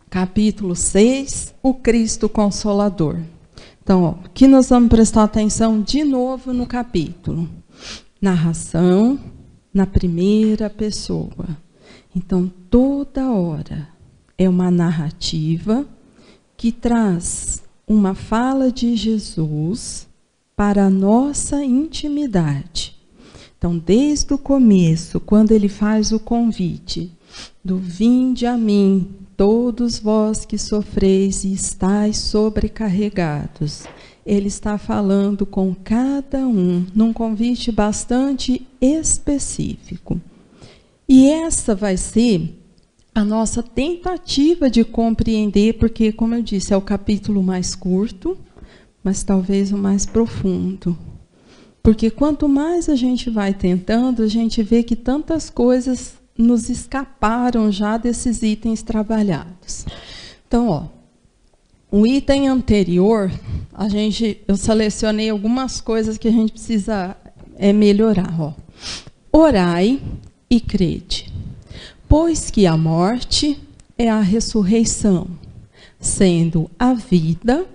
capítulo 6, o Cristo Consolador. Então, aqui nós vamos prestar atenção de novo no capítulo. Narração na primeira pessoa. Então, toda hora é uma narrativa que traz uma fala de Jesus para a nossa intimidade. Então, desde o começo, quando ele faz o convite do vinde a mim, todos vós que sofreis e estáis sobrecarregados, ele está falando com cada um, num convite bastante específico. E essa vai ser a nossa tentativa de compreender, porque, como eu disse, é o capítulo mais curto, mas talvez o mais profundo. Porque quanto mais a gente vai tentando, a gente vê que tantas coisas nos escaparam já desses itens trabalhados. Então, ó, o item anterior, eu selecionei algumas coisas que a gente precisa melhorar. Ó. Orai e crede, pois que a morte é a ressurreição, sendo a vida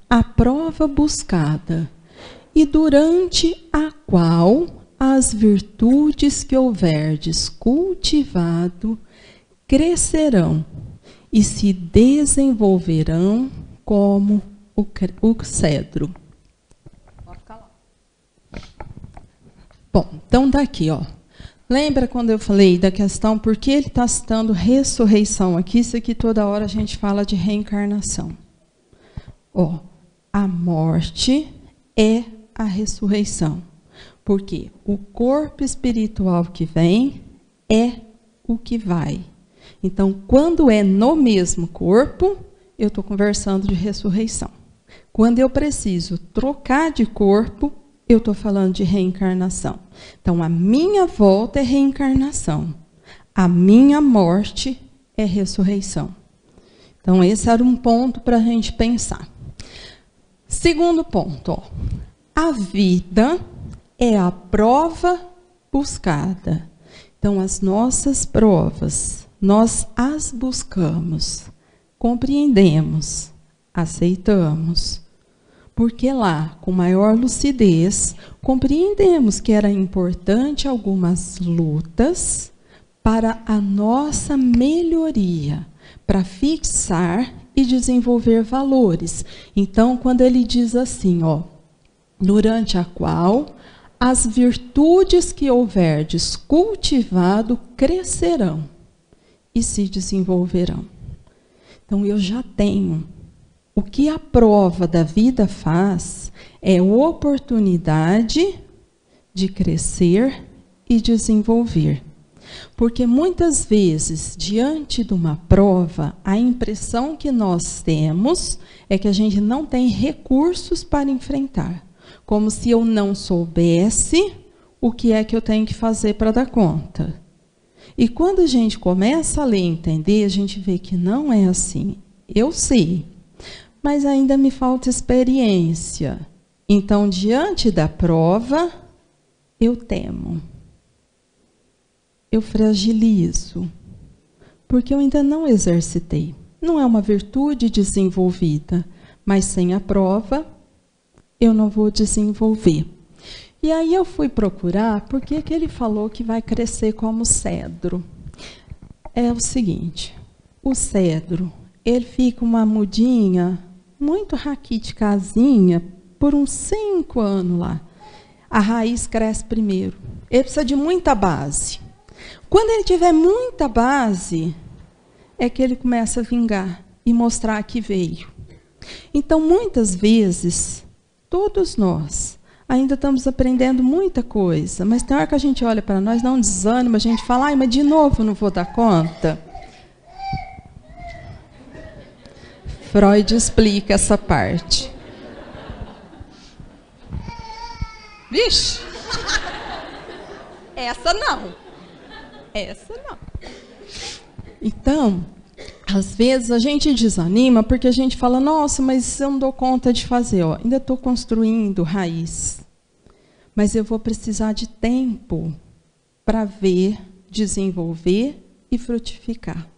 a prova buscada, e durante a qual as virtudes que houverdes cultivado crescerão e se desenvolverão como o cedro. Pode ficar lá. Bom, então daqui, ó. Lembra quando eu falei da questão por que ele está citando ressurreição aqui? Isso aqui toda hora a gente fala de reencarnação. Ó, a morte é a ressurreição. Porque o corpo espiritual que vem é o que vai. Então, quando é no mesmo corpo, eu estou conversando de ressurreição. Quando eu preciso trocar de corpo, eu estou falando de reencarnação. Então, a minha volta é reencarnação. A minha morte é ressurreição. Então, esse era um ponto para a gente pensar. Segundo ponto, ó, a vida é a prova buscada. Então, as nossas provas, nós as buscamos, compreendemos, aceitamos. Porque lá, com maior lucidez, compreendemos que era importante algumas lutas para a nossa melhoria, para fixar e desenvolver valores. Então, quando ele diz assim, ó, durante a qual as virtudes que houverdes cultivado crescerão e se desenvolverão. Então, eu já tenho. O que a prova da vida faz é oportunidade de crescer e desenvolver. Porque muitas vezes, diante de uma prova, a impressão que nós temos é que a gente não tem recursos para enfrentar. Como se eu não soubesse o que é que eu tenho que fazer para dar conta. E quando a gente começa a ler e entender, a gente vê que não é assim. Eu sei, mas ainda me falta experiência. Então, diante da prova, eu temo. Eu fragilizo. Porque eu ainda não exercitei. Não é uma virtude desenvolvida, mas sem a prova, eu não vou desenvolver. E aí eu fui procurar por que ele falou que vai crescer como cedro. É o seguinte, o cedro, ele fica uma mudinha, muito raquiticazinha, por uns 5 anos lá. A raiz cresce primeiro. Ele precisa de muita base. Quando ele tiver muita base, é que ele começa a vingar e mostrar que veio. Então, muitas vezes, todos nós ainda estamos aprendendo muita coisa, mas tem hora que a gente olha para nós, dá um desânimo, a gente fala, ai, mas de novo não vou dar conta. Freud explica essa parte. Vixe! Essa não. Essa não. Então, às vezes a gente desanima porque a gente fala, nossa, mas eu não dou conta de fazer. Ó, ainda estou construindo raiz. Mas eu vou precisar de tempo para ver, desenvolver e frutificar.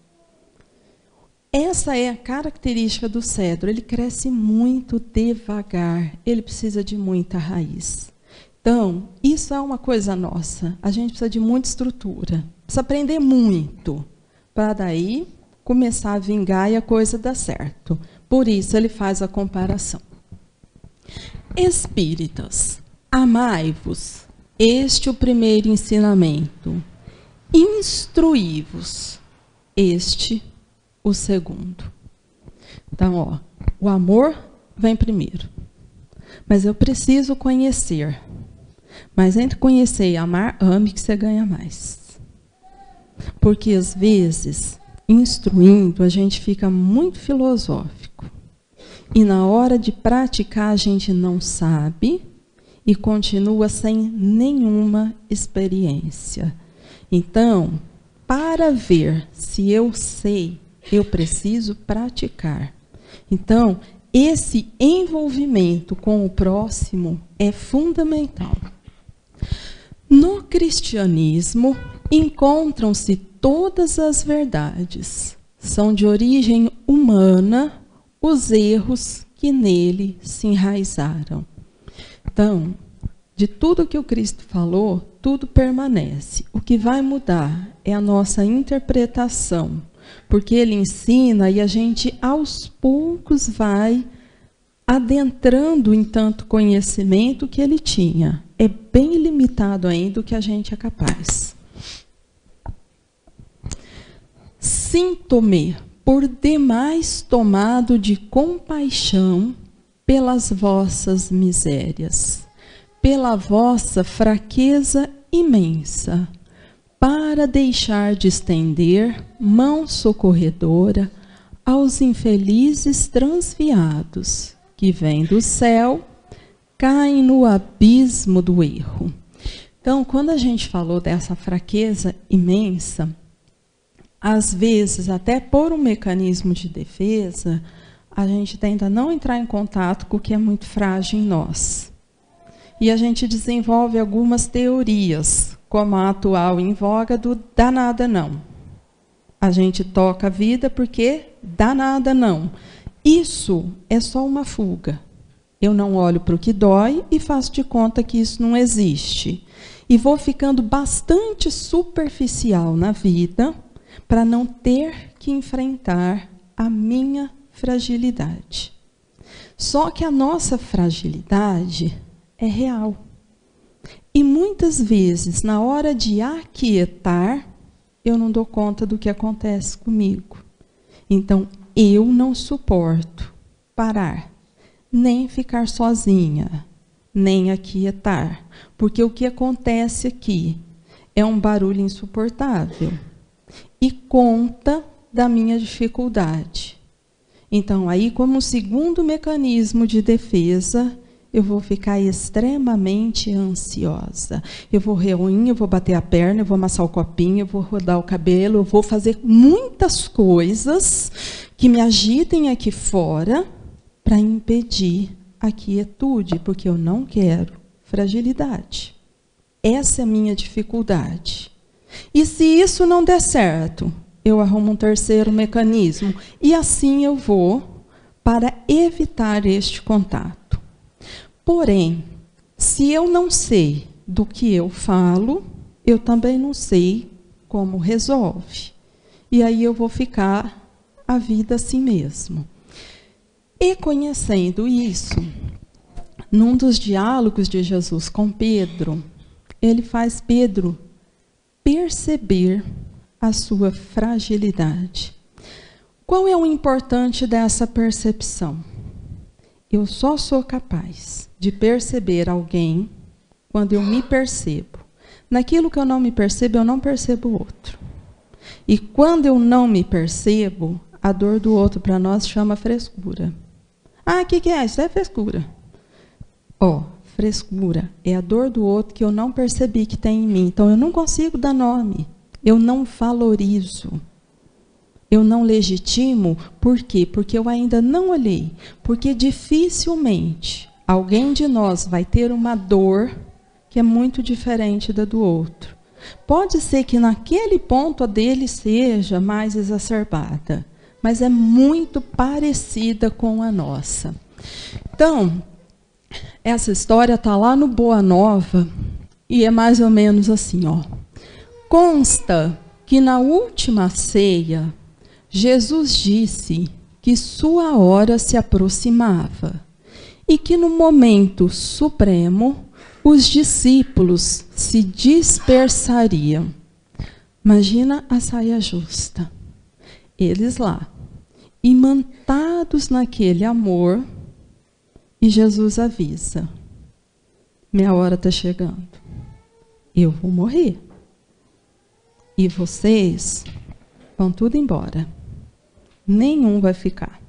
essa é a característica do cedro. Ele cresce muito devagar, ele precisa de muita raiz. Então, isso é uma coisa nossa. A gente precisa de muita estrutura. Precisa aprender muito, para daí começar a vingar e a coisa dar certo. Por isso, ele faz a comparação. Espíritas, amai-vos. Este é o primeiro ensinamento. Instruí-vos. Este o segundo. Então, ó, o amor vem primeiro. Mas eu preciso conhecer. Mas entre conhecer e amar, ame que você ganha mais. Porque, às vezes, instruindo, a gente fica muito filosófico. E na hora de praticar, a gente não sabe e continua sem nenhuma experiência. Então, para ver se eu sei, eu preciso praticar. Então, esse envolvimento com o próximo é fundamental. No cristianismo, encontram-se todas as verdades. São de origem humana os erros que nele se enraizaram. Então, de tudo que o Cristo falou, tudo permanece. O que vai mudar é a nossa interpretação, porque ele ensina e a gente, aos poucos, vai adentrando em tanto conhecimento que ele tinha. É bem limitado ainda o que a gente é capaz. Sinto-me por demais tomado de compaixão pelas vossas misérias, pela vossa fraqueza imensa, para deixar de estender mão socorredora aos infelizes transviados, que vêm do céu, caem no abismo do erro. Então, quando a gente falou dessa fraqueza imensa, às vezes, até por um mecanismo de defesa, a gente tenta não entrar em contato com o que é muito frágil em nós. E a gente desenvolve algumas teorias, como a atual em voga do dá nada não. A gente toca a vida porque dá nada não. Isso é só uma fuga. Eu não olho para o que dói e faço de conta que isso não existe. E vou ficando bastante superficial na vida para não ter que enfrentar a minha fragilidade. Só que a nossa fragilidade é real. E muitas vezes, na hora de aquietar, eu não dou conta do que acontece comigo. Então, eu não suporto parar, nem ficar sozinha, nem aquietar. Porque o que acontece aqui é um barulho insuportável e conta da minha dificuldade. Então, aí, como segundo mecanismo de defesa, eu vou ficar extremamente ansiosa. Eu vou reunir, eu vou bater a perna, eu vou amassar o copinho, eu vou rodar o cabelo, eu vou fazer muitas coisas que me agitem aqui fora para impedir a quietude, porque eu não quero fragilidade. Essa é a minha dificuldade. E se isso não der certo, eu arrumo um terceiro mecanismo. E assim eu vou para evitar este contato. Porém, se eu não sei do que eu falo, eu também não sei como resolve. E aí eu vou ficar a vida assim mesmo. E conhecendo isso, num dos diálogos de Jesus com Pedro, ele faz Pedro perceber a sua fragilidade. Qual é o importante dessa percepção? Eu só sou capaz de perceber alguém quando eu me percebo. Naquilo que eu não me percebo, eu não percebo o outro. E quando eu não me percebo, a dor do outro para nós chama frescura. Ah, o que é? Isso é frescura. Ó, frescura é a dor do outro que eu não percebi que tem em mim. Então, eu não consigo dar nome. Eu não valorizo. Eu não legitimo. Por quê? Porque eu ainda não olhei. Porque dificilmente alguém de nós vai ter uma dor que é muito diferente da do outro. Pode ser que naquele ponto a dele seja mais exacerbada, mas é muito parecida com a nossa. Então, essa história está lá no Boa Nova, e é mais ou menos assim, ó. Consta que na última ceia, Jesus disse que sua hora se aproximava e que no momento supremo os discípulos se dispersariam. Imagina a saia justa. Eles lá, imantados naquele amor, e Jesus avisa: minha hora está chegando. Eu vou morrer. E vocês vão tudo embora. Nenhum vai ficar.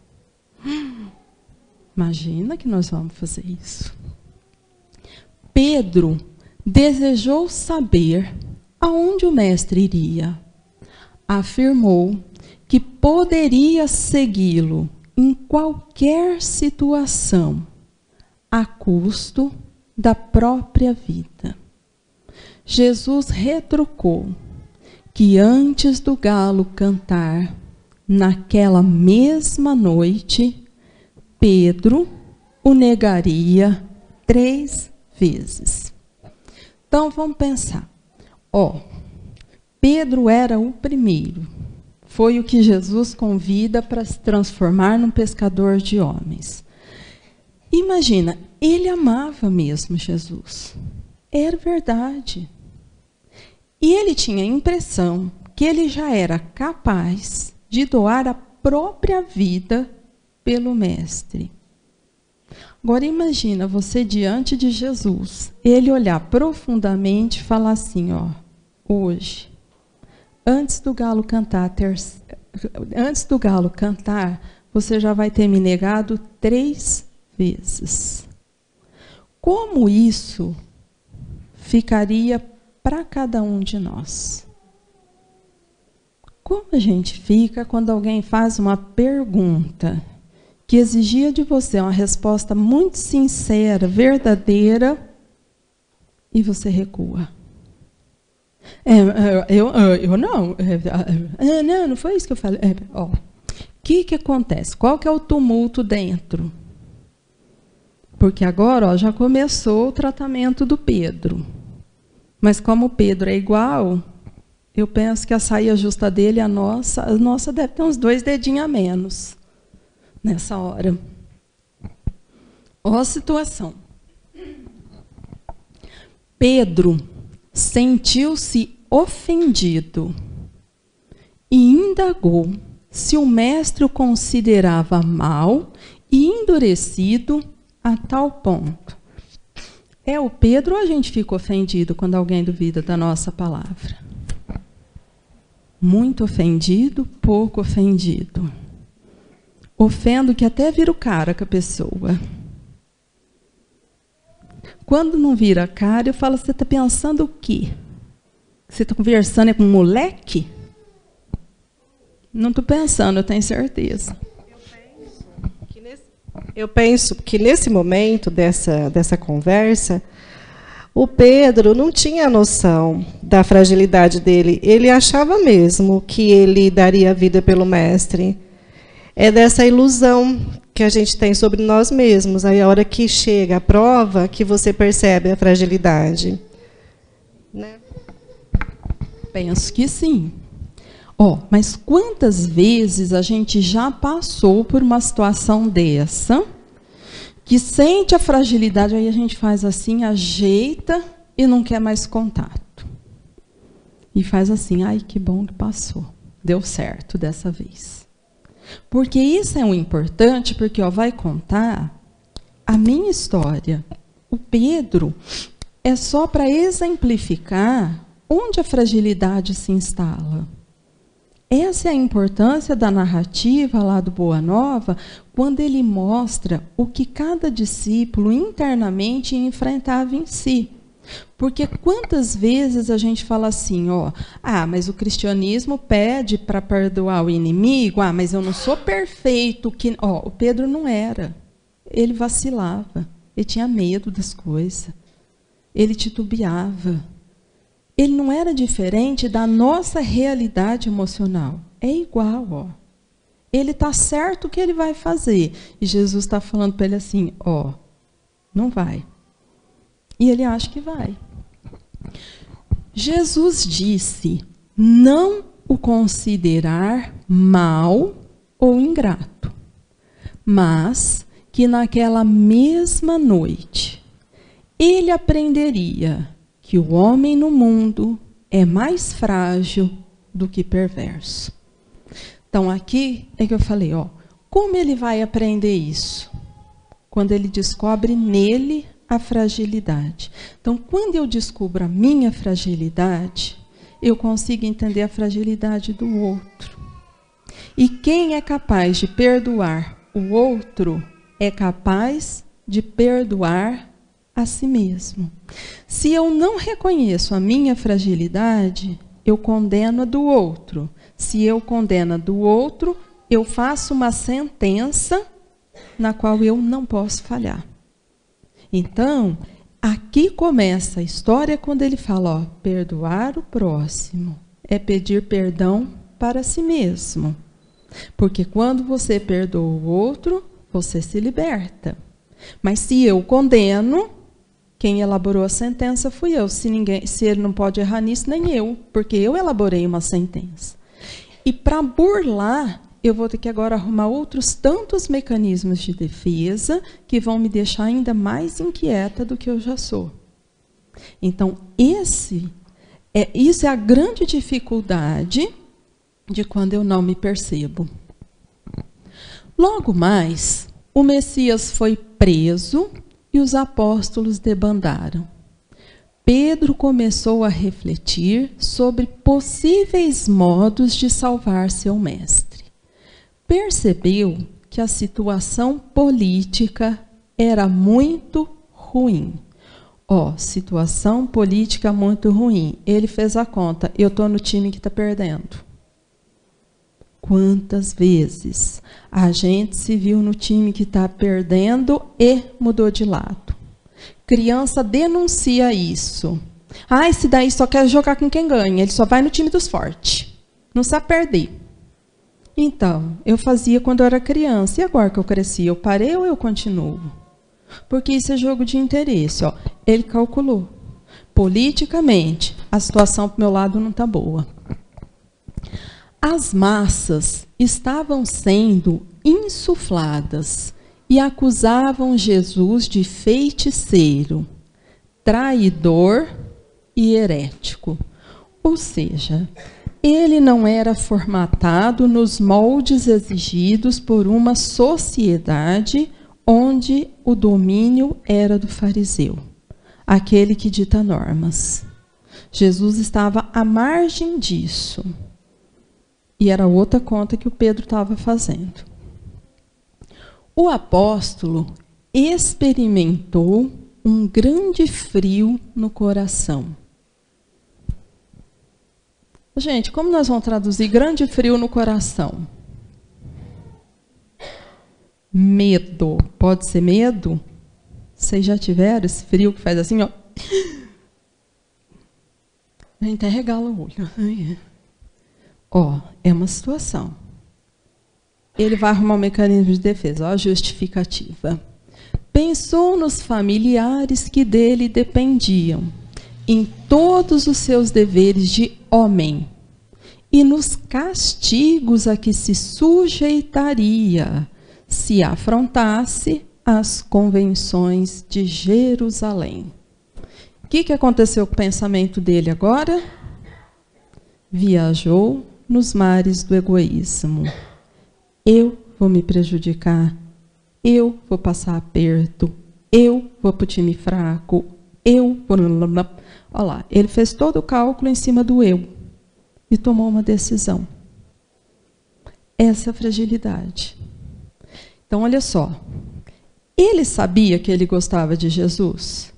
Imagina que nós vamos fazer isso. Pedro desejou saber aonde o mestre iria. Afirmou que poderia segui-lo em qualquer situação, a custo da própria vida. Jesus retrucou que antes do galo cantar, naquela mesma noite, Pedro o negaria 3 vezes. Então vamos pensar. Pedro era o primeiro. Foi o que Jesus convida para se transformar num pescador de homens. Imagina, ele amava mesmo Jesus. Era verdade. E ele tinha a impressão que ele já era capaz de doar a própria vida pelo Mestre. Agora imagina você diante de Jesus, ele olhar profundamente e falar assim, hoje, antes do galo cantar, você já vai ter me negado 3 vezes. Como isso ficaria para cada um de nós? Como a gente fica quando alguém faz uma pergunta que exigia de você uma resposta muito sincera, verdadeira, e você recua? Não foi isso que eu falei. O que acontece? Qual que é o tumulto dentro? Porque agora já começou o tratamento do Pedro. Mas como o Pedro é igual, eu penso que a saia justa dele, a nossa deve ter uns 2 dedinhos a menos nessa hora. Olha a situação. Pedro sentiu-se ofendido e indagou se o mestre o considerava mau e endurecido a tal ponto. É o Pedro ou a gente fica ofendido quando alguém duvida da nossa palavra? Muito ofendido, pouco ofendido. Ofendo que até vira o cara com a pessoa. Quando não vira a cara, eu falo, você está pensando o quê? Você está conversando com um moleque? Não estou pensando, eu tenho certeza. Eu penso que nesse momento dessa conversa, o Pedro não tinha noção da fragilidade dele. Ele achava mesmo que ele daria a vida pelo mestre. É dessa ilusão que a gente tem sobre nós mesmos. Aí a hora que chega a prova, que você percebe a fragilidade. Né? Penso que sim. Mas quantas vezes a gente já passou por uma situação dessa, que sente a fragilidade, aí a gente faz assim, ajeita e não quer mais contato. E faz assim, ai, que bom que passou. Deu certo dessa vez. Porque isso é o importante, porque vai contar a minha história. O Pedro é só para exemplificar onde a fragilidade se instala. Essa é a importância da narrativa lá do Boa Nova, quando ele mostra o que cada discípulo internamente enfrentava em si. Porque quantas vezes a gente fala assim, mas o cristianismo pede para perdoar o inimigo, mas eu não sou perfeito. O Pedro não era. Ele vacilava, ele tinha medo das coisas, ele titubeava. Ele não era diferente da nossa realidade emocional. É igual, Ele está certo que ele vai fazer. E Jesus está falando para ele assim, ó, não vai. E ele acha que vai. Jesus disse, não o considerar mau ou ingrato, mas que naquela mesma noite ele aprenderia que o homem no mundo é mais frágil do que perverso. Então aqui é que eu falei, ó, como ele vai aprender isso? Quando ele descobre nele a fragilidade. Então, quando eu descubro a minha fragilidade, eu consigo entender a fragilidade do outro. E quem é capaz de perdoar o outro é capaz de perdoar a si mesmo. Se eu não reconheço a minha fragilidade, eu condeno a do outro. Se eu condeno a do outro, eu faço uma sentença na qual eu não posso falhar. Então, aqui começa a história quando ele fala, ó, perdoar o próximo é pedir perdão para si mesmo. Porque quando você perdoa o outro, você se liberta. Mas se eu condeno, quem elaborou a sentença fui eu. Se ele não pode errar nisso, nem eu, porque eu elaborei uma sentença. E para burlar, eu vou ter que agora arrumar outros tantos mecanismos de defesa que vão me deixar ainda mais inquieta do que eu já sou. Então, isso é a grande dificuldade de quando eu não me percebo. Logo mais, o Messias foi preso e os apóstolos debandaram. Pedro começou a refletir sobre possíveis modos de salvar seu mestre. Percebeu que a situação política era muito ruim. Ó, situação política muito ruim. Ele fez a conta, eu estou no time que está perdendo. Quantas vezes a gente se viu no time que está perdendo e mudou de lado? Criança denuncia isso. Ah, esse daí só quer jogar com quem ganha, ele só vai no time dos fortes. Não sabe perder. Então, eu fazia quando eu era criança, e agora que eu cresci, eu parei ou eu continuo? Porque isso é jogo de interesse. Ó. Ele calculou. Politicamente, a situação para o meu lado não está boa. As massas estavam sendo insufladas e acusavam Jesus de feiticeiro, traidor e herético. Ou seja, ele não era formatado nos moldes exigidos por uma sociedade onde o domínio era do fariseu, aquele que dita normas. Jesus estava à margem disso. E era outra conta que o Pedro estava fazendo. O apóstolo experimentou um grande frio no coração. Gente, como nós vamos traduzir grande frio no coração? Medo. Pode ser medo? Vocês já tiveram esse frio que faz assim, ó? A gente até regala o olho. Ó, é uma situação. Ele vai arrumar um mecanismo de defesa, ó, a justificativa. Pensou nos familiares que dele dependiam, em todos os seus deveres de homem, e nos castigos a que se sujeitaria se afrontasse as convenções de Jerusalém. O que aconteceu com o pensamento dele agora? Viajou nos mares do egoísmo. Eu vou me prejudicar, eu vou passar aperto, eu vou para o time fraco, eu vou... Olha lá, ele fez todo o cálculo em cima do eu e tomou uma decisão. Essa fragilidade. Então, olha só. Ele sabia que ele gostava de Jesus?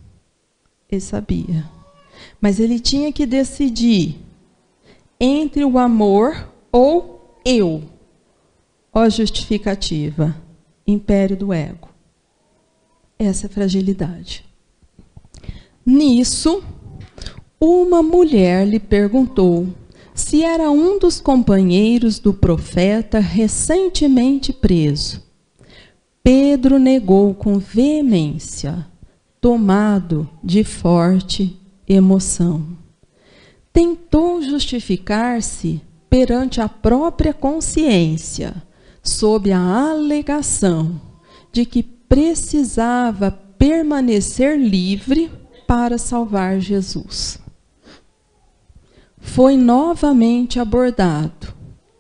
Ele sabia. Mas ele tinha que decidir entre o amor ou eu. Ó, justificativa. Império do ego. Essa é a fragilidade. Nisso, uma mulher lhe perguntou se era um dos companheiros do profeta recentemente preso. Pedro negou com veemência, tomado de forte emoção. Tentou justificar-se perante a própria consciência, sob a alegação de que precisava permanecer livre para salvar Jesus. Foi novamente abordado,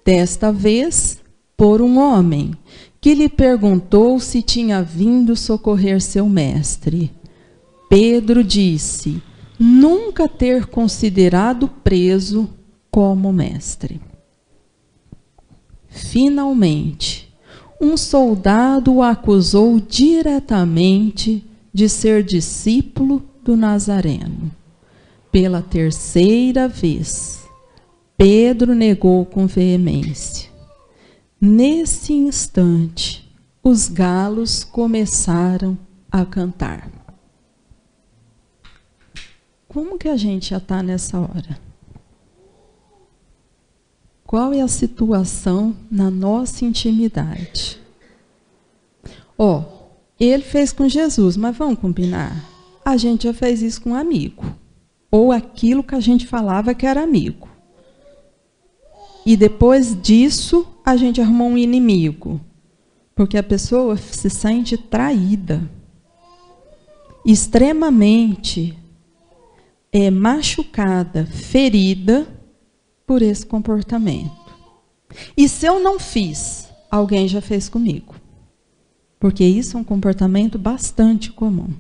desta vez por um homem, que lhe perguntou se tinha vindo socorrer seu mestre. Pedro disse nunca ter considerado preso como mestre. Finalmente, um soldado o acusou diretamente de ser discípulo do Nazareno. Pela terceira vez, Pedro negou com veemência. Nesse instante, os galos começaram a cantar. Como que a gente já está nessa hora? Qual é a situação na nossa intimidade? Ele fez com Jesus, mas vamos combinar? A gente já fez isso com um amigo. Ou aquilo que a gente falava que era amigo. E depois disso, a gente arrumou um inimigo. Porque a pessoa se sente traída. Extremamente machucada, ferida por esse comportamento. E se eu não fiz, alguém já fez comigo. Porque isso é um comportamento bastante comum.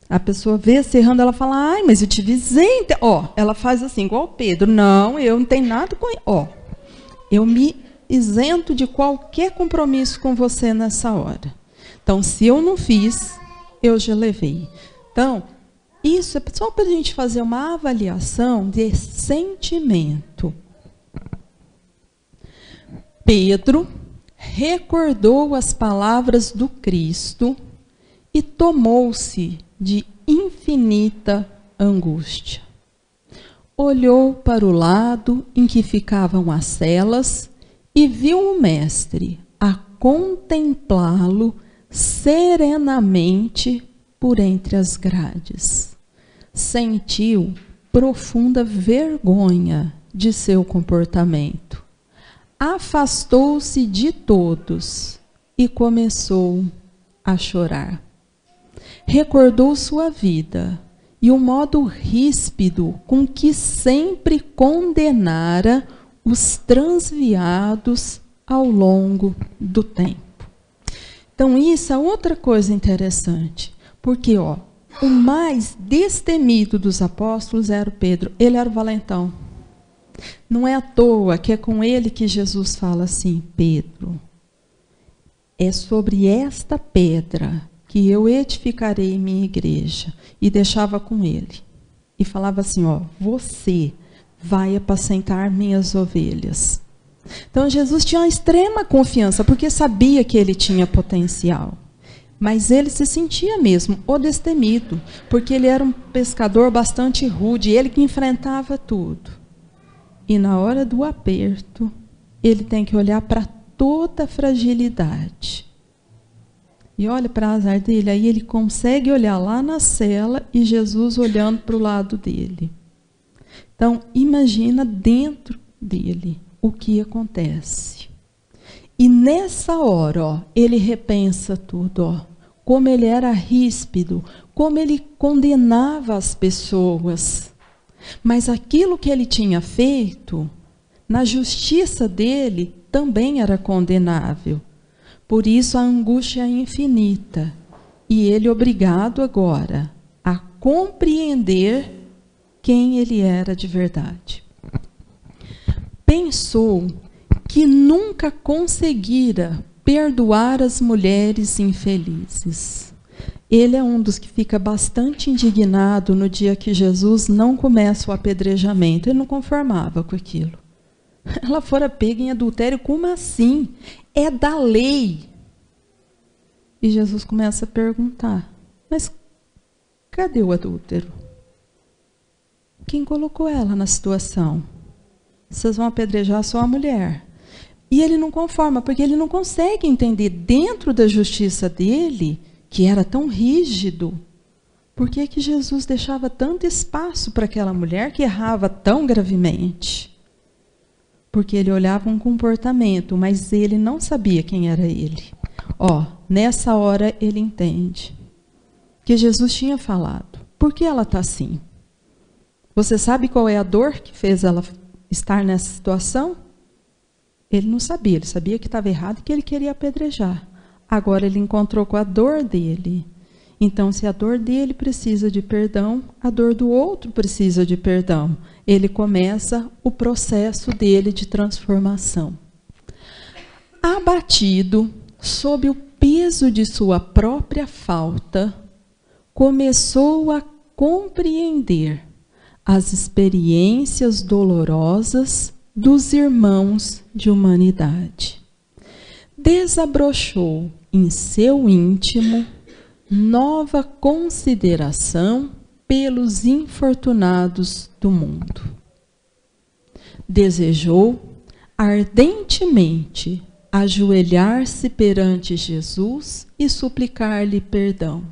A pessoa vê se errando, ela fala, ai, mas eu te avisei. Ela faz assim, igual o Pedro. Não, eu não tenho nada com ele. Eu me isento de qualquer compromisso com você nessa hora. Então, se eu não fiz, eu já levei. Então, isso é só para a gente fazer uma avaliação de sentimento. Pedro recordou as palavras do Cristo e tomou-se de infinita angústia. Olhou para o lado em que ficavam as celas e viu o mestre a contemplá-lo serenamente por entre as grades. Sentiu profunda vergonha de seu comportamento. Afastou-se de todos e começou a chorar. Recordou sua vida e o modo ríspido com que sempre condenara os transviados ao longo do tempo. Então, isso é outra coisa interessante, porque o mais destemido dos apóstolos era o Pedro, ele era o valentão. Não é à toa que é com ele que Jesus fala assim, Pedro, é sobre esta pedra que eu edificarei minha igreja. E deixava com ele. E falava assim, você vai apacentar minhas ovelhas. Então Jesus tinha uma extrema confiança, porque sabia que ele tinha potencial. Mas ele se sentia mesmo o destemido, porque ele era um pescador bastante rude, ele que enfrentava tudo. E na hora do aperto, ele tem que olhar para toda a fragilidade. E olha para o azar dele, aí ele consegue olhar lá na cela e Jesus olhando para o lado dele. Então, imagina dentro dele o que acontece. E nessa hora, ele repensa tudo, como ele era ríspido, como ele condenava as pessoas. Mas aquilo que ele tinha feito, na justiça dele, também era condenável. Por isso a angústia é infinita. E ele obrigado agora a compreender quem ele era de verdade. Pensou que nunca conseguira perdoar as mulheres infelizes. Ele é um dos que fica bastante indignado no dia que Jesus não começa o apedrejamento. Ele não conformava com aquilo. Ela fora pega em adultério, como assim? É da lei. E Jesus começa a perguntar, mas cadê o adúltero? Quem colocou ela na situação? Vocês vão apedrejar só a mulher. E ele não conforma, porque ele não consegue entender dentro da justiça dele, que era tão rígido, por que que Jesus deixava tanto espaço para aquela mulher que errava tão gravemente? Porque ele olhava um comportamento, mas ele não sabia quem era ele. Nessa hora ele entende que Jesus tinha falado. Por que ela está assim? Você sabe qual é a dor que fez ela estar nessa situação? Ele não sabia, ele sabia que estava errado e que ele queria apedrejar. Agora ele encontrou com a dor dele. Então, se a dor dele precisa de perdão, a dor do outro precisa de perdão. Ele começa o processo dele de transformação. Abatido sob o peso de sua própria falta, começou a compreender as experiências dolorosas dos irmãos de humanidade. Desabrochou em seu íntimo nova consideração pelos infortunados do mundo. Desejou ardentemente ajoelhar-se perante Jesus e suplicar-lhe perdão.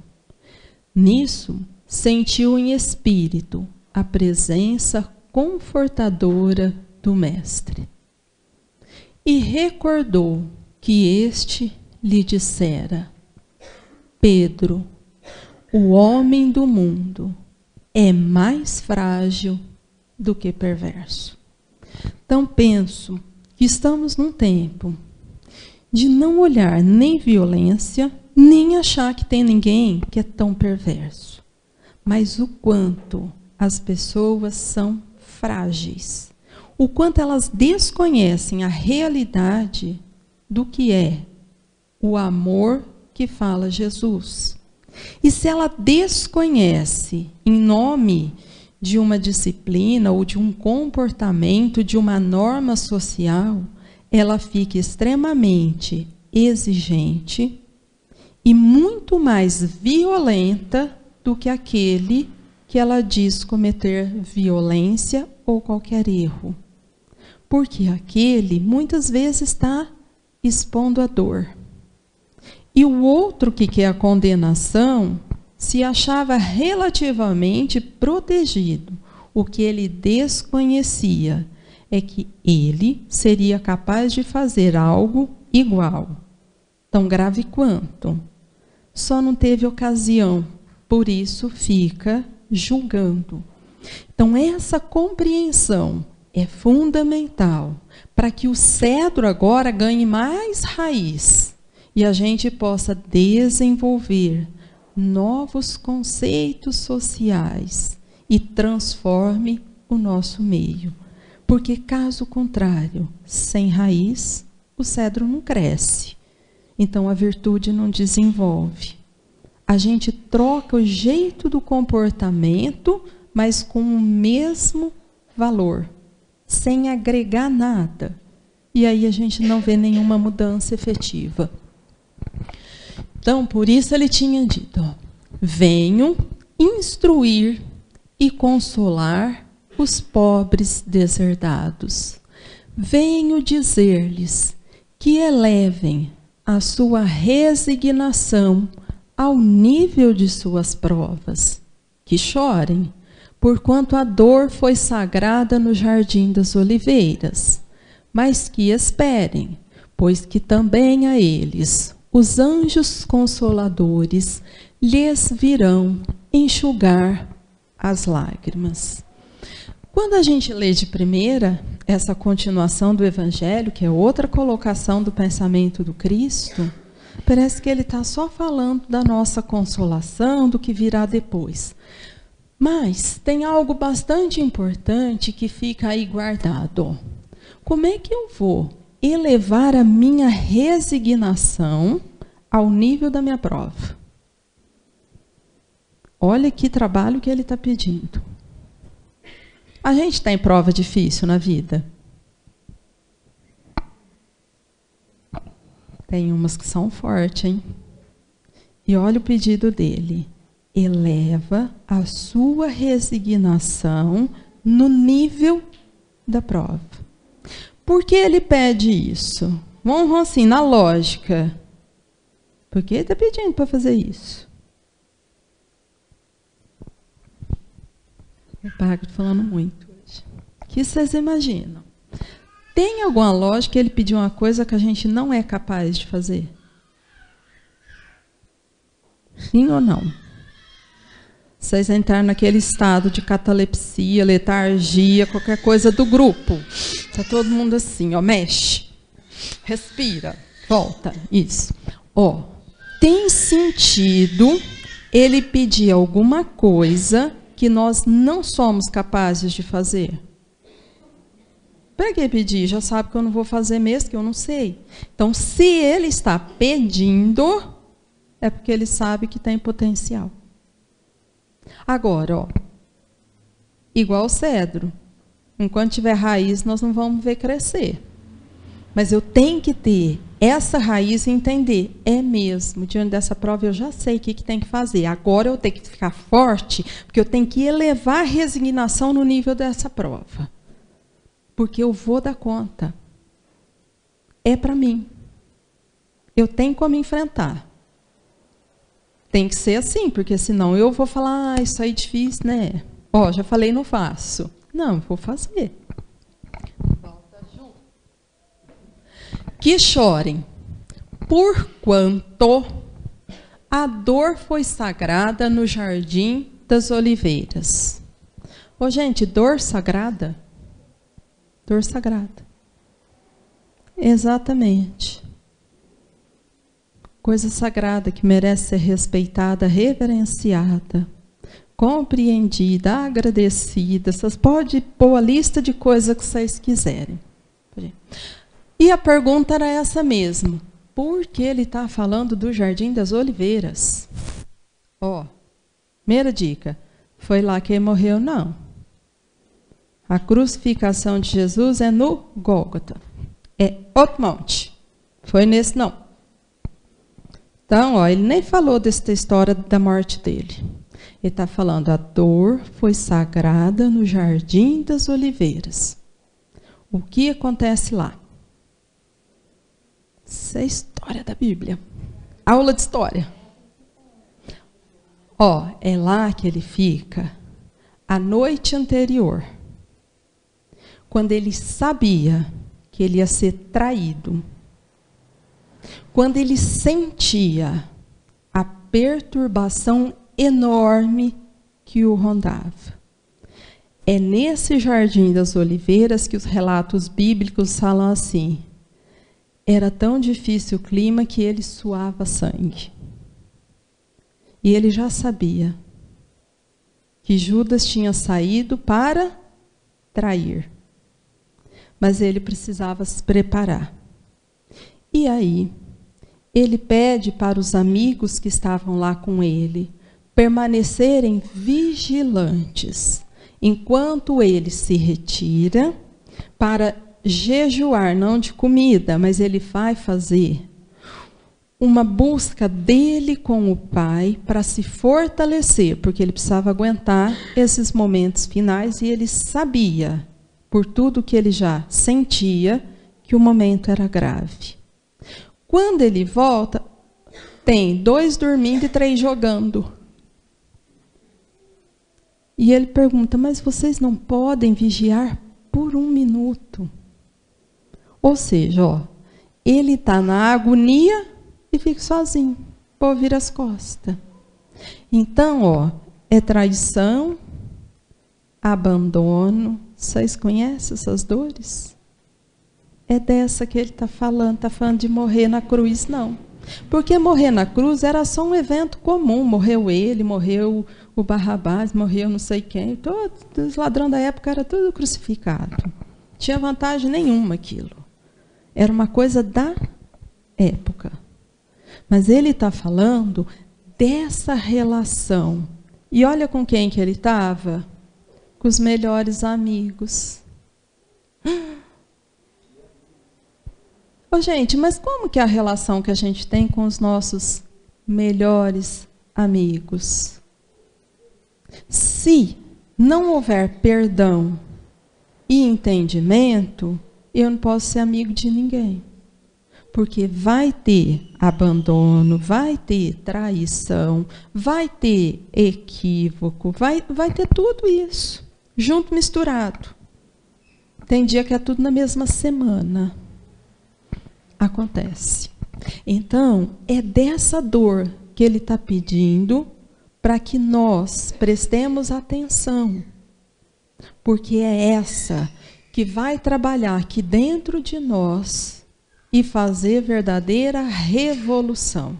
Nisso, sentiu em espírito a presença confortadora do Mestre. E recordou que este lhe dissera: Pedro, o homem do mundo é mais frágil do que perverso. Então penso que estamos num tempo de não olhar nem violência, nem achar que tem ninguém que é tão perverso, mas o quanto as pessoas são frágeis, o quanto elas desconhecem a realidade do que é o amor que fala Jesus. E se ela desconhece em nome de uma disciplina ou de um comportamento, de uma norma social, ela fica extremamente exigente e muito mais violenta do que aquele que ela diz cometer violência ou qualquer erro. Porque aquele muitas vezes está expondo a dor. E o outro que quer a condenação se achava relativamente protegido. O que ele desconhecia é que ele seria capaz de fazer algo igual, tão grave quanto. Só não teve ocasião, por isso fica julgando. Então, essa compreensão é fundamental para que o cedro agora ganhe mais raiz e a gente possa desenvolver novos conceitos sociais e transforme o nosso meio. Porque, caso contrário, sem raiz, o cedro não cresce. Então, a virtude não desenvolve. A gente troca o jeito do comportamento, mas com o mesmo valor, sem agregar nada. E aí a gente não vê nenhuma mudança efetiva. Então, por isso ele tinha dito, venho instruir e consolar os pobres deserdados. Venho dizer-lhes que elevem a sua resignação ao nível de suas provas, que chorem, porquanto a dor foi sagrada no jardim das oliveiras, mas que esperem, pois que também a eles os anjos consoladores lhes virão enxugar as lágrimas. Quando a gente lê de primeira essa continuação do Evangelho, que é outra colocação do pensamento do Cristo, parece que ele está só falando da nossa consolação, do que virá depois. Mas tem algo bastante importante que fica aí guardado. Como é que eu vou elevar a minha resignação ao nível da minha prova? Olha que trabalho que ele está pedindo. A gente está em prova difícil na vida? Tem umas que são fortes, hein? E olha o pedido dele. eleva a sua resignação no nível da prova. Por que ele pede isso? Vamos assim, na lógica. Por que ele está pedindo para fazer isso? O Pagre falando muito hoje. O que vocês imaginam? Tem alguma lógica ele pediu uma coisa que a gente não é capaz de fazer? Sim ou não? Vocês entraram naquele estado de catalepsia, letargia, qualquer coisa do grupo. Está todo mundo assim, ó, mexe, respira, volta, isso. Ó, tem sentido ele pedir alguma coisa que nós não somos capazes de fazer? Para que pedir? Já sabe que eu não vou fazer mesmo, que eu não sei. Então, se ele está pedindo, é porque ele sabe que tem potencial. Agora, ó, igual o cedro. Enquanto tiver raiz, nós não vamos ver crescer. Mas eu tenho que ter essa raiz e entender. É mesmo, diante dessa prova eu já sei o que tem que fazer. Agora eu tenho que ficar forte, porque eu tenho que elevar a resignação no nível dessa prova. Porque eu vou dar conta. É para mim. Eu tenho como enfrentar. Tem que ser assim, porque senão eu vou falar, isso aí é difícil, né? Ó, já falei, não faço. Não, vou fazer. Que chorem, porquanto a dor foi sagrada no jardim das oliveiras. Ô, gente, dor sagrada? Dor sagrada. Exatamente. Coisa sagrada que merece ser respeitada, reverenciada, compreendida, agradecida. Vocês podem pôr a lista de coisas que vocês quiserem. E a pergunta era essa mesmo. Por que ele está falando do Jardim das Oliveiras? Ó, primeira dica. Foi lá que ele morreu? Não. A crucificação de Jesus é no Gólgota. É outro monte. Foi nesse não. Então, ó, ele nem falou dessa história da morte dele. Ele está falando, a dor foi sagrada no Jardim das Oliveiras. O que acontece lá? Isso é a história da Bíblia. Aula de história. Ó, é lá que ele fica a noite anterior, quando ele sabia que ele ia ser traído. Quando ele sentia a perturbação enorme que o rondava. É nesse Jardim das Oliveiras que os relatos bíblicos falam assim, era tão difícil o clima que ele suava sangue. E ele já sabia que Judas tinha saído para trair. Mas ele precisava se preparar. E aí, ele pede para os amigos que estavam lá com ele permanecerem vigilantes, enquanto ele se retira para jejuar, não de comida, mas ele vai fazer uma busca dele com o Pai para se fortalecer, porque ele precisava aguentar esses momentos finais e ele sabia, por tudo que ele já sentia, que o momento era grave. Quando ele volta, tem 2 dormindo e 3 jogando. E ele pergunta, mas vocês não podem vigiar por 1 minuto? Ou seja, ó, ele está na agonia e fica sozinho, para ouvir as costas. Então, ó, é traição, abandono. Vocês conhecem essas dores? É dessa que ele está falando de morrer na cruz, não. Porque morrer na cruz era só um evento comum. Morreu ele, morreu o Barrabás, morreu não sei quem. Todos os ladrões da época era tudo crucificado. Não tinha vantagem nenhuma aquilo. Era uma coisa da época. Mas ele está falando dessa relação. E olha com quem que ele estava? Com os melhores amigos. Ô, gente, mas como que é a relação que a gente tem com os nossos melhores amigos? Se não houver perdão e entendimento, eu não posso ser amigo de ninguém. Porque vai ter abandono, vai ter traição, vai ter equívoco, vai ter tudo isso, junto, misturado. Tem dia que é tudo na mesma semana. Acontece. Então, é dessa dor que ele está pedindo para que nós prestemos atenção. Porque é essa que vai trabalhar aqui dentro de nós e fazer verdadeira revolução.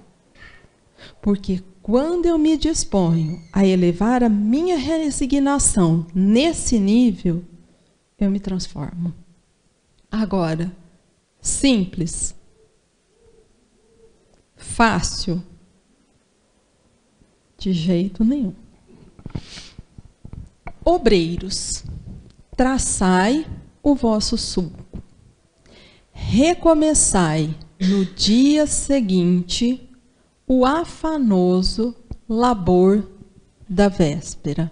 Porque quando eu me disponho a elevar a minha resignação nesse nível, eu me transformo. Agora, simples, fácil, de jeito nenhum. Obreiros, traçai o vosso sulco. Recomeçai no dia seguinte o afanoso labor da véspera.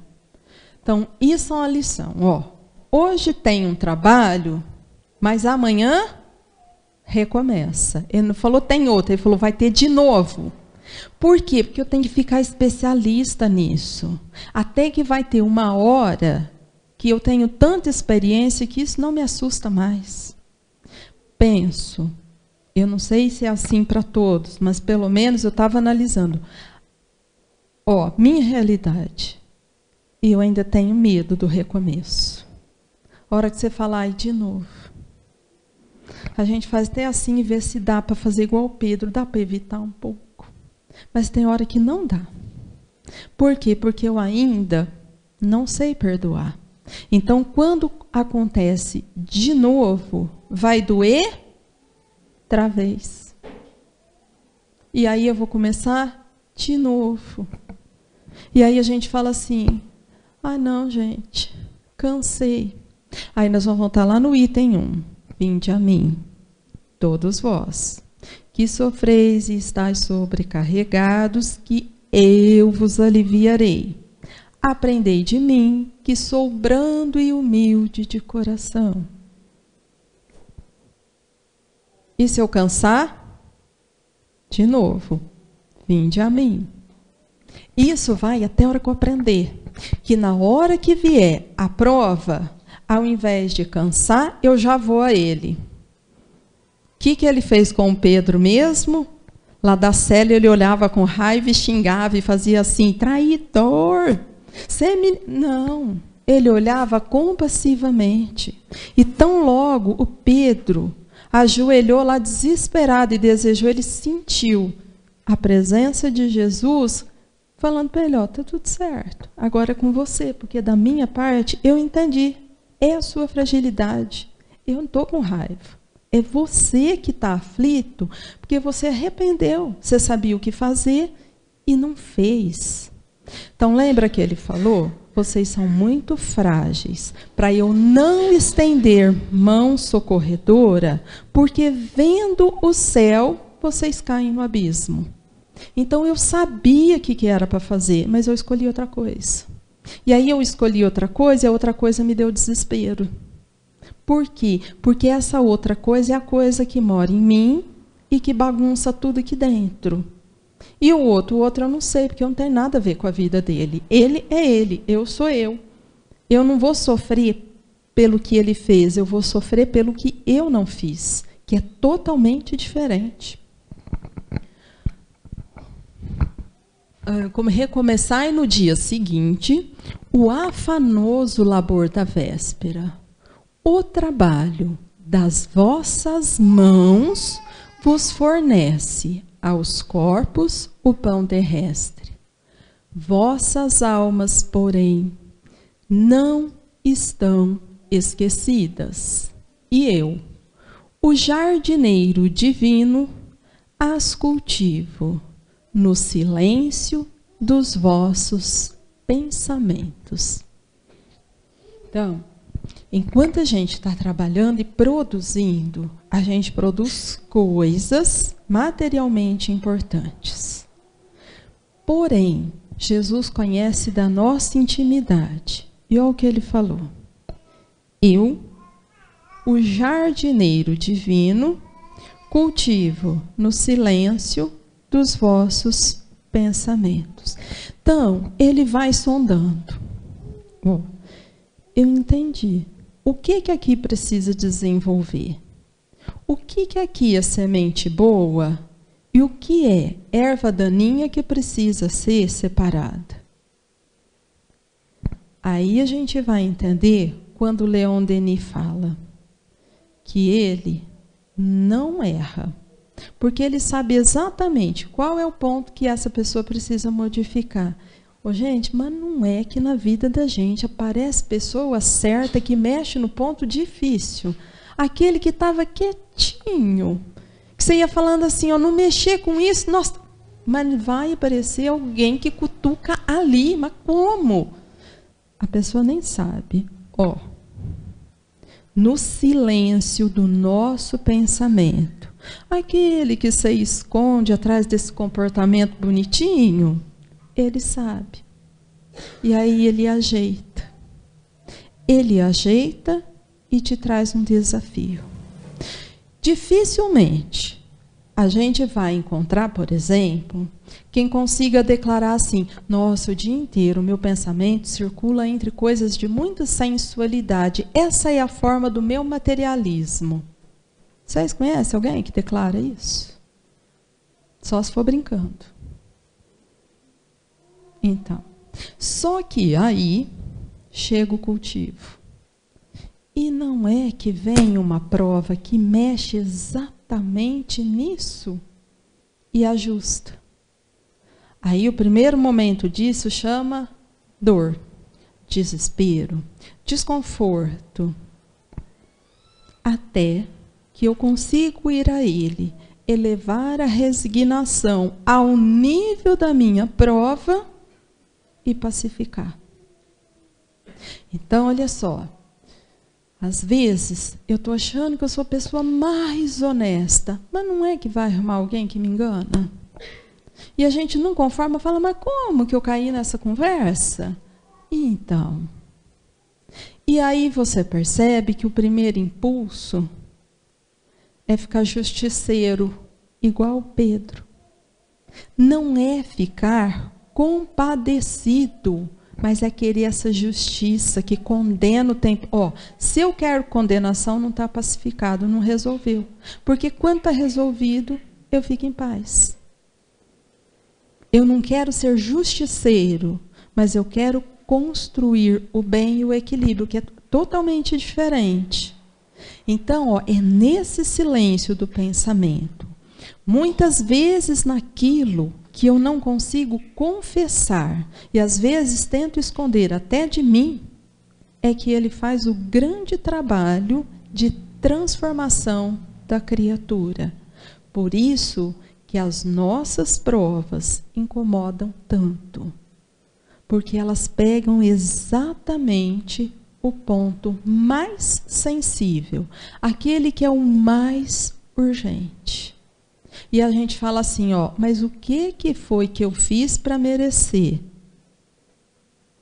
Então, isso é uma lição. Hoje tem um trabalho, mas amanhã recomeça. Ele não falou tem outro, ele falou vai ter de novo. Por quê? Porque eu tenho que ficar especialista nisso. Até que vai ter uma hora que eu tenho tanta experiência que isso não me assusta mais. Penso, eu não sei se é assim para todos, mas pelo menos eu estava analisando. Minha realidade. E eu ainda tenho medo do recomeço. A hora que você falar de novo. A gente faz até assim e vê se dá para fazer igual o Pedro, dá para evitar um pouco. Mas tem hora que não dá. Por quê? Porque eu ainda não sei perdoar. Então, quando acontece de novo, vai doer outra vez. E aí eu vou começar de novo. E aí a gente fala assim, não, gente, cansei. Aí nós vamos voltar lá no item 1. Vinde a mim, todos vós, que sofreis e estáis sobrecarregados, que eu vos aliviarei. Aprendei de mim, que sou brando e humilde de coração. E se eu cansar? De novo, vinde a mim. Isso vai até a hora que eu aprender. Que na hora que vier a prova, ao invés de cansar, eu já vou a ele. O que ele fez com o Pedro mesmo? Lá da cela ele olhava com raiva e xingava e fazia assim, traidor. Não, ele olhava compassivamente. E tão logo o Pedro ajoelhou lá desesperado e desejou, ele sentiu a presença de Jesus falando para ele, está tudo certo, agora é com você, porque da minha parte eu entendi, é a sua fragilidade, eu não estou com raiva, é você que está aflito, porque você arrependeu, você sabia o que fazer e não fez. Então, lembra que ele falou? Vocês são muito frágeis, para eu não estender mão socorredora, porque vendo o céu, vocês caem no abismo. Então, eu sabia o que era para fazer, mas eu escolhi outra coisa. E aí eu escolhi outra coisa, e a outra coisa me deu desespero. Por quê? Porque essa outra coisa é a coisa que mora em mim e que bagunça tudo aqui dentro. E o outro eu não sei, porque não tem nada a ver com a vida dele. Ele é ele, eu sou eu. Eu não vou sofrer pelo que ele fez, eu vou sofrer pelo que eu não fiz, que é totalmente diferente. Como recomeçar no dia seguinte, o afanoso labor da véspera. O trabalho das vossas mãos vos fornece aos corpos o pão terrestre. Vossas almas, porém, não estão esquecidas. E eu, o jardineiro divino, as cultivo no silêncio dos vossos pensamentos. Então, enquanto a gente está trabalhando e produzindo, a gente produz coisas materialmente importantes. Porém, Jesus conhece da nossa intimidade. E olha o que ele falou. Eu, o jardineiro divino, cultivo no silêncio dos vossos pensamentos. Então, ele vai sondando. Oh, eu entendi. O que aqui precisa desenvolver? O que aqui é semente boa e o que é erva daninha que precisa ser separada? Aí a gente vai entender quando Leon Denis fala que ele não erra, porque ele sabe exatamente qual é o ponto que essa pessoa precisa modificar. Ô, gente, mas não é que na vida da gente aparece pessoa certa que mexe no ponto difícil. Aquele que estava quietinho, que você ia falando assim, ó, não mexer com isso, nossa, mas vai aparecer alguém que cutuca ali, mas como? A pessoa nem sabe. Ó, no silêncio do nosso pensamento, aquele que se esconde atrás desse comportamento bonitinho, ele sabe. E aí ele ajeita. Ele ajeita e te traz um desafio. Dificilmente a gente vai encontrar, por exemplo, quem consiga declarar assim: nossa, o dia inteiro o meu pensamento circula entre coisas de muita sensualidade. Essa é a forma do meu materialismo. Vocês conhecem alguém que declara isso? Só se for brincando. Então, só que aí chega o cultivo. E não é que vem uma prova que mexe exatamente nisso e ajusta. Aí o primeiro momento disso chama dor, desespero, desconforto, até que eu consigo ir a ele, elevar a resignação ao nível da minha prova e pacificar. Então, olha só. Às vezes, eu estou achando que eu sou a pessoa mais honesta, mas não é que vai arrumar alguém que me engana? E a gente não conforma, fala, mas como que eu caí nessa conversa? Então, e aí você percebe que o primeiro impulso é ficar justiceiro, igual Pedro. Não é ficar compadecido, mas é querer essa justiça que condena o tempo. Ó, se eu quero condenação, não está pacificado, não resolveu. Porque quando está resolvido, eu fico em paz. Eu não quero ser justiceiro, mas eu quero construir o bem e o equilíbrio, que é totalmente diferente. Então, ó, é nesse silêncio do pensamento. Muitas vezes naquilo que eu não consigo confessar, e às vezes tento esconder até de mim, é que ele faz o grande trabalho de transformação da criatura. Por isso que as nossas provas incomodam tanto, porque elas pegam exatamente o ponto mais sensível, aquele que é o mais urgente. E a gente fala assim, ó, mas o que foi que eu fiz para merecer?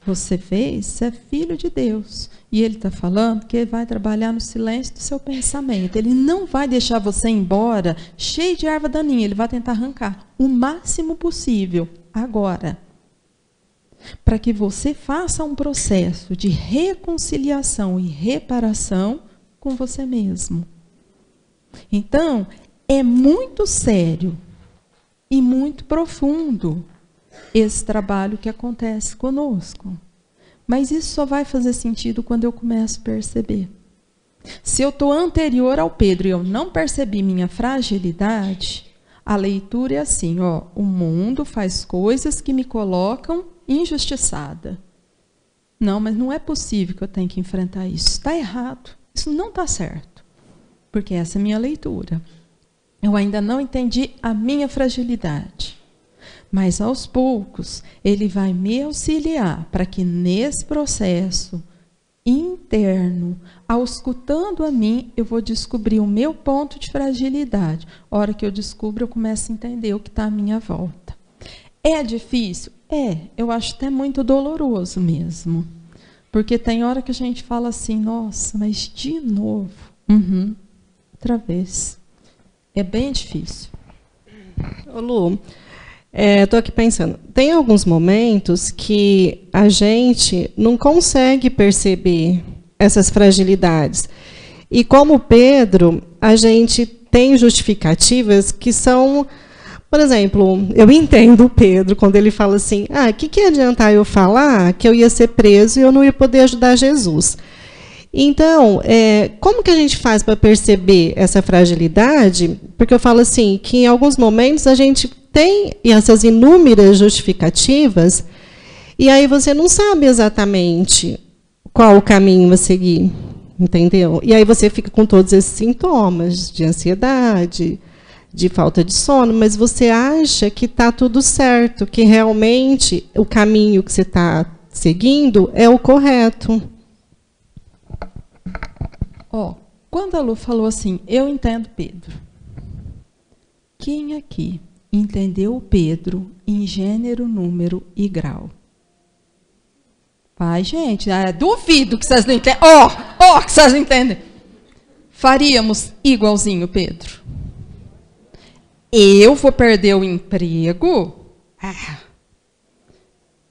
Você fez, você é filho de Deus. E ele está falando que ele vai trabalhar no silêncio do seu pensamento. Ele não vai deixar você embora cheio de erva daninha. Ele vai tentar arrancar o máximo possível agora. Para que você faça um processo de reconciliação e reparação com você mesmo. Então, é muito sério e muito profundo esse trabalho que acontece conosco. Mas isso só vai fazer sentido quando eu começo a perceber. Se eu estou anterior ao Pedro e eu não percebi minha fragilidade, a leitura é assim, ó, o mundo faz coisas que me colocam injustiçada. Não, mas não é possível que eu tenha que enfrentar isso. Está errado. Isso não está certo. Porque essa é a minha leitura. Eu ainda não entendi a minha fragilidade. Mas, aos poucos, ele vai me auxiliar para que, nesse processo interno, auscultando a mim, eu vou descobrir o meu ponto de fragilidade. A hora que eu descubro, eu começo a entender o que está à minha volta. É difícil? É, eu acho até muito doloroso mesmo. Porque tem hora que a gente fala assim, nossa, mas de novo. Outra vez. É bem difícil. Ô Lu, estou aqui pensando, tem alguns momentos que a gente não consegue perceber essas fragilidades. E como Pedro, a gente tem justificativas que são, por exemplo, eu entendo o Pedro quando ele fala assim, que adiantar eu falar que eu ia ser preso e eu não ia poder ajudar Jesus? Então, como que a gente faz para perceber essa fragilidade? Porque eu falo assim, que em alguns momentos a gente tem essas inúmeras justificativas, e aí você não sabe exatamente qual o caminho a seguir, entendeu? E aí você fica com todos esses sintomas de ansiedade, de falta de sono, mas você acha que está tudo certo, que realmente o caminho que você está seguindo é o correto. Quando a Lu falou assim, eu entendo Pedro. Quem aqui entendeu o Pedro em gênero, número e grau? Pai, gente, duvido que vocês não entendem. Que vocês não entendem. Faríamos igualzinho Pedro. Eu vou perder o emprego?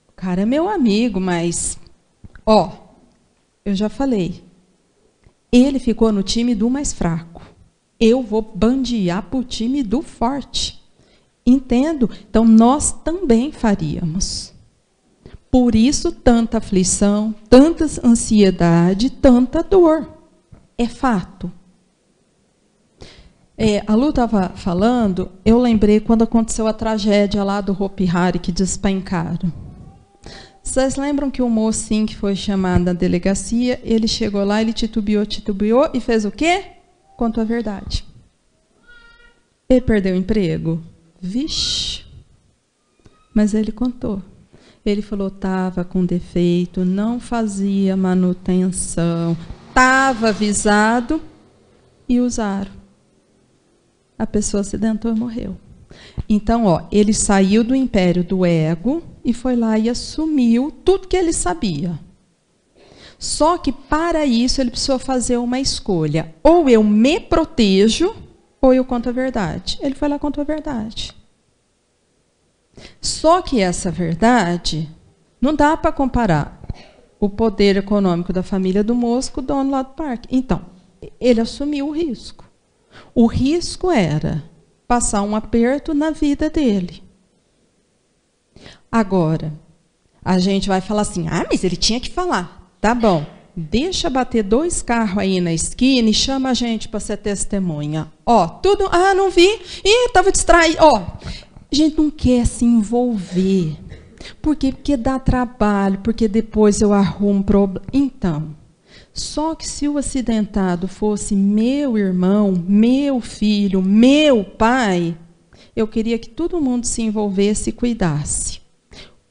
O cara é meu amigo, mas... eu já falei. Ele ficou no time do mais fraco. Eu vou bandear para o time do forte. Entendo? Então, nós também faríamos. Por isso, tanta aflição, tanta ansiedade, tanta dor. É fato. A Lu estava falando, eu lembrei quando aconteceu a tragédia lá do Hopi Hari, que despencaram. Vocês lembram que o mocinho que foi chamado na delegacia, ele chegou lá, ele titubeou e fez o quê? Contou a verdade. Ele perdeu o emprego? Vixe! Mas ele contou. Ele falou, estava com defeito, não fazia manutenção, estava avisado e usaram. A pessoa acidentou e morreu. Então, ele saiu do império do ego e foi lá e assumiu tudo que ele sabia. Só que, para isso, ele precisou fazer uma escolha. Ou eu me protejo, ou eu conto a verdade. Ele foi lá e contou a verdade. Só que essa verdade, não dá para comparar o poder econômico da família do moço com o dono lá do parque. Então, ele assumiu o risco. O risco era passar um aperto na vida dele. Agora, a gente vai falar assim, mas ele tinha que falar. Tá bom, deixa bater 2 carros aí na esquina e chama a gente para ser testemunha. Tudo, não vi, estava distraído. A gente não quer se envolver. Por quê? Porque dá trabalho, porque depois eu arrumo problema. Então, só que se o acidentado fosse meu irmão, meu filho, meu pai, eu queria que todo mundo se envolvesse e cuidasse.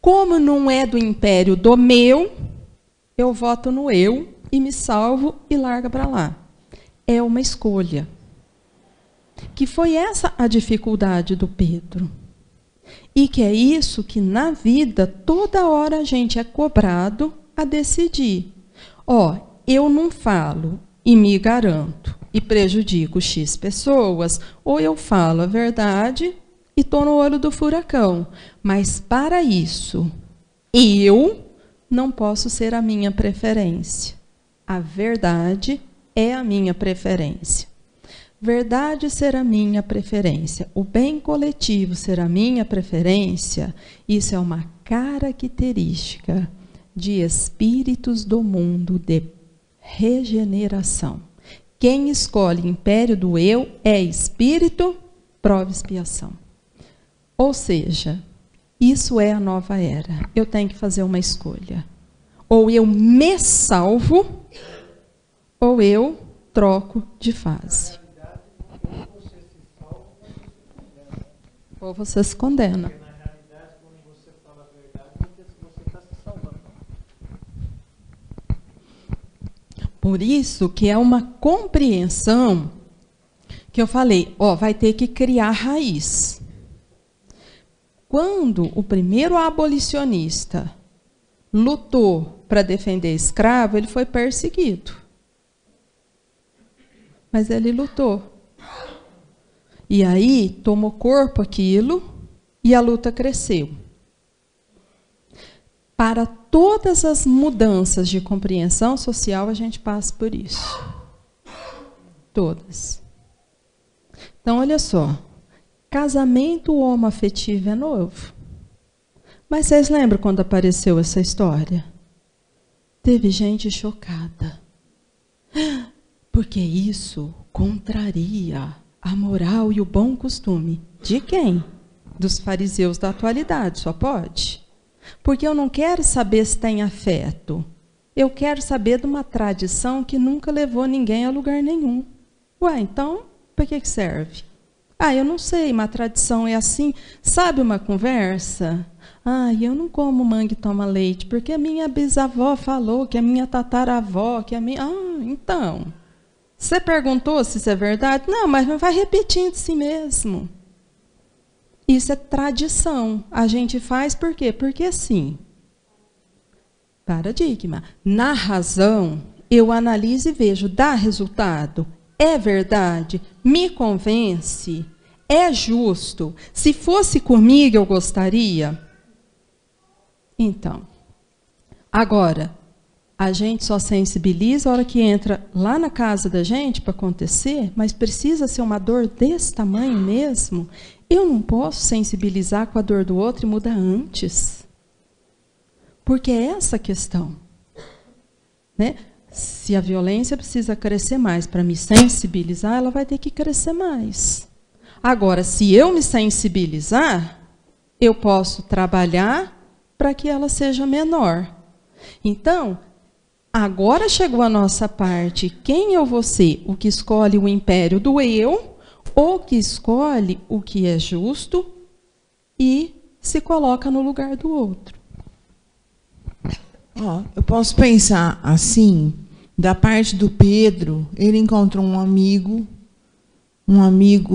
Como não é do império do meu, eu voto no eu e me salvo e larga para lá. É uma escolha. Que foi essa a dificuldade do Pedro. E que é isso que na vida, toda hora a gente é cobrado a decidir. Eu não falo e me garanto e prejudico X pessoas, ou eu falo a verdade e estou no olho do furacão. Mas para isso, eu não posso ser a minha preferência. A verdade é a minha preferência. Verdade ser a minha preferência. O bem coletivo ser a minha preferência, isso é uma característica de espíritos do mundo de regeneração. Quem escolhe império do eu é espírito, prova e expiação. Ou seja, isso é a nova era. Eu tenho que fazer uma escolha. Ou eu me salvo, ou eu troco de fase. Ou você se condena. Por isso que é uma compreensão que eu falei, vai ter que criar raiz. quando o primeiro abolicionista lutou para defender escravo, ele foi perseguido. Mas ele lutou. E aí tomou corpo aquilo e a luta cresceu. Para todas as mudanças de compreensão social, a gente passa por isso. Todas. Então, olha só. Casamento homoafetivo é novo. Mas vocês lembram quando apareceu essa história? Teve gente chocada. Porque isso contraria a moral e o bom costume. De quem? Dos fariseus da atualidade, só pode. Porque eu não quero saber se tem afeto. Eu quero saber de uma tradição que nunca levou ninguém a lugar nenhum. Ué, então, para que serve? Ah, eu não sei, uma tradição é assim. Sabe uma conversa? Ah, eu não como manga e toma leite, porque a minha bisavó falou, que a minha tataravó, que a minha... Ah, então... Você perguntou se isso é verdade? Não, mas vai repetindo de si mesmo. Isso é tradição. A gente faz por quê? Porque sim. Paradigma. Na razão, eu analiso e vejo, dá resultado? É verdade? Me convence? É justo? Se fosse comigo, eu gostaria? Então, agora... A gente só sensibiliza a hora que entra lá na casa da gente para acontecer, mas precisa ser uma dor desse tamanho mesmo? Eu não posso sensibilizar com a dor do outro e mudar antes. Porque é essa a questão. Né? Se a violência precisa crescer mais para me sensibilizar, ela vai ter que crescer mais. Agora, se eu me sensibilizar, eu posso trabalhar para que ela seja menor. Então, agora chegou a nossa parte. Quem é você? O que escolhe o império do eu, ou que escolhe o que é justo e se coloca no lugar do outro? Eu posso pensar assim, da parte do Pedro, ele encontrou um amigo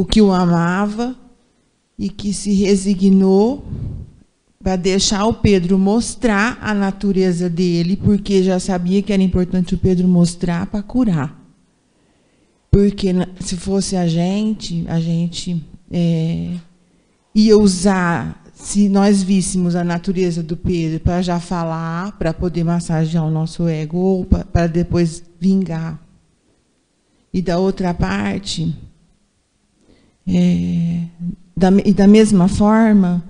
que o amava e que se resignou para deixar o Pedro mostrar a natureza dele, porque já sabia que era importante o Pedro mostrar para curar. Porque se fosse a gente ia usar, se nós víssemos a natureza do Pedro para já falar, para poder massagear o nosso ego, ou para depois vingar. E da outra parte, da mesma forma,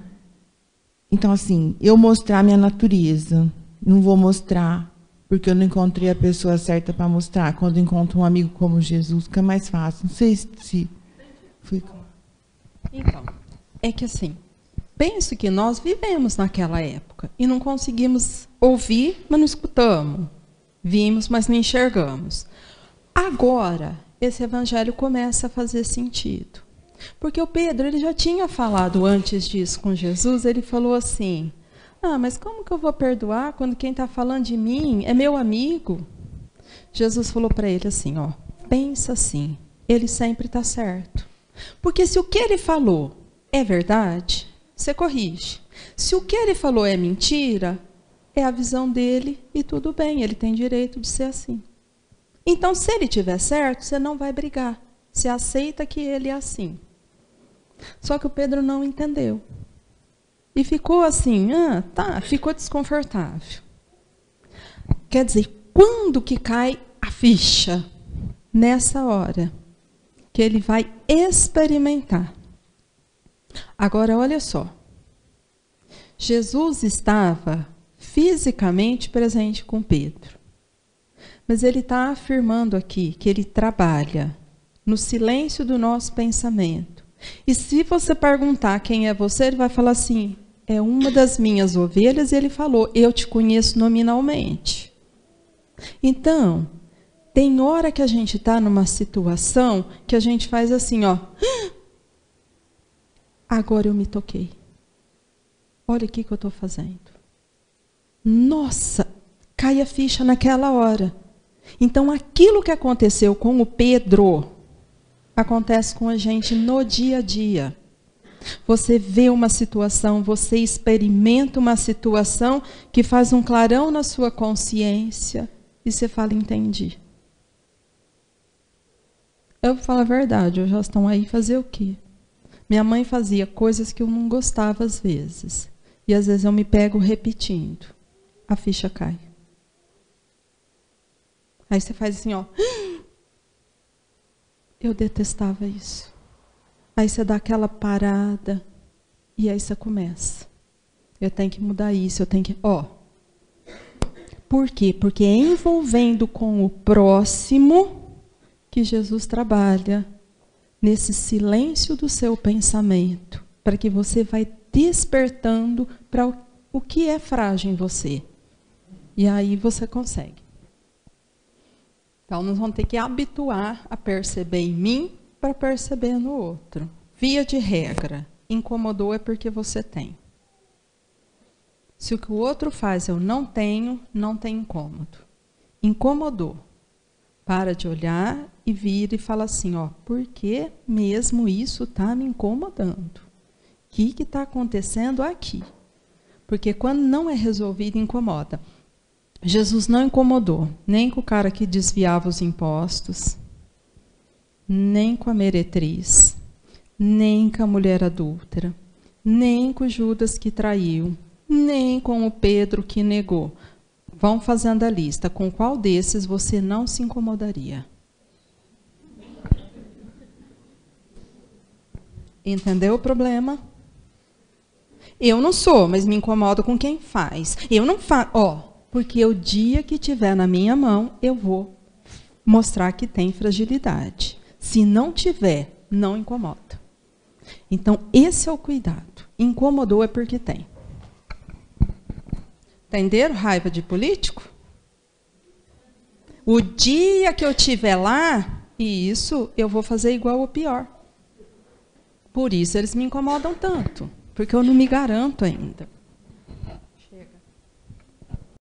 então, assim, eu mostrar minha natureza, não vou mostrar, porque eu não encontrei a pessoa certa para mostrar. Quando encontro um amigo como Jesus, fica mais fácil. Não sei se foi... Então, é que assim, penso que nós vivemos naquela época e não conseguimos ouvir, mas não escutamos. Vimos, mas não enxergamos. Agora, esse evangelho começa a fazer sentido. Porque o Pedro, ele já tinha falado antes disso com Jesus, ele falou assim, mas como que eu vou perdoar quando quem está falando de mim é meu amigo? Jesus falou para ele assim, pensa assim, ele sempre está certo. Porque se o que ele falou é verdade, você corrige. Se o que ele falou é mentira, é a visão dele e tudo bem, ele tem direito de ser assim. Então, se ele tiver certo, você não vai brigar. Você aceita que ele é assim. Só que o Pedro não entendeu. E ficou assim, ficou desconfortável. Quer dizer, quando que cai a ficha? Nessa hora que ele vai experimentar. Agora, olha só. Jesus estava fisicamente presente com Pedro. Mas ele está afirmando aqui que ele trabalha no silêncio do nosso pensamento. E se você perguntar quem é você, ele vai falar assim, é uma das minhas ovelhas, e ele falou, eu te conheço nominalmente. Então, tem hora que a gente está numa situação que a gente faz assim, agora eu me toquei. Olha o que eu estou fazendo. Nossa, cai a ficha naquela hora. Então, aquilo que aconteceu com o Pedro acontece com a gente no dia a dia. Você vê uma situação, você experimenta uma situação que faz um clarão na sua consciência e você fala, entendi. Eu vou falar a verdade, já estão aí fazer o quê? Minha mãe fazia coisas que eu não gostava às vezes. E às vezes eu me pego repetindo. A ficha cai. Aí você faz assim, ó. Eu detestava isso. Aí você dá aquela parada. E aí você começa. Eu tenho que mudar isso, eu tenho que... Ó. Por quê? Porque é envolvendo com o próximo que Jesus trabalha nesse silêncio do seu pensamento, para que você vai despertando para o que é frágil em você. E aí você consegue. Então, nós vamos ter que habituar a perceber em mim para perceber no outro. Via de regra, incomodou é porque você tem. Se o que o outro faz eu não tenho, não tem incômodo. Incomodou. Para de olhar e vira e fala assim, ó, por que mesmo isso está me incomodando? O que está acontecendo aqui? Porque quando não é resolvido, incomoda. Jesus não incomodou, nem com o cara que desviava os impostos, nem com a meretriz, nem com a mulher adúltera, nem com Judas que traiu, nem com o Pedro que negou. Vão fazendo a lista. Com qual desses você não se incomodaria? Entendeu o problema? Eu não sou, mas me incomodo com quem faz. Eu não faço. Ó, porque o dia que tiver na minha mão, eu vou mostrar que tem fragilidade. Se não tiver, não incomoda. Então, esse é o cuidado. Incomodou é porque tem. Entenderam? Raiva de político? O dia que eu estiver lá, e isso eu vou fazer igual ou pior. Por isso eles me incomodam tanto, porque eu não me garanto ainda.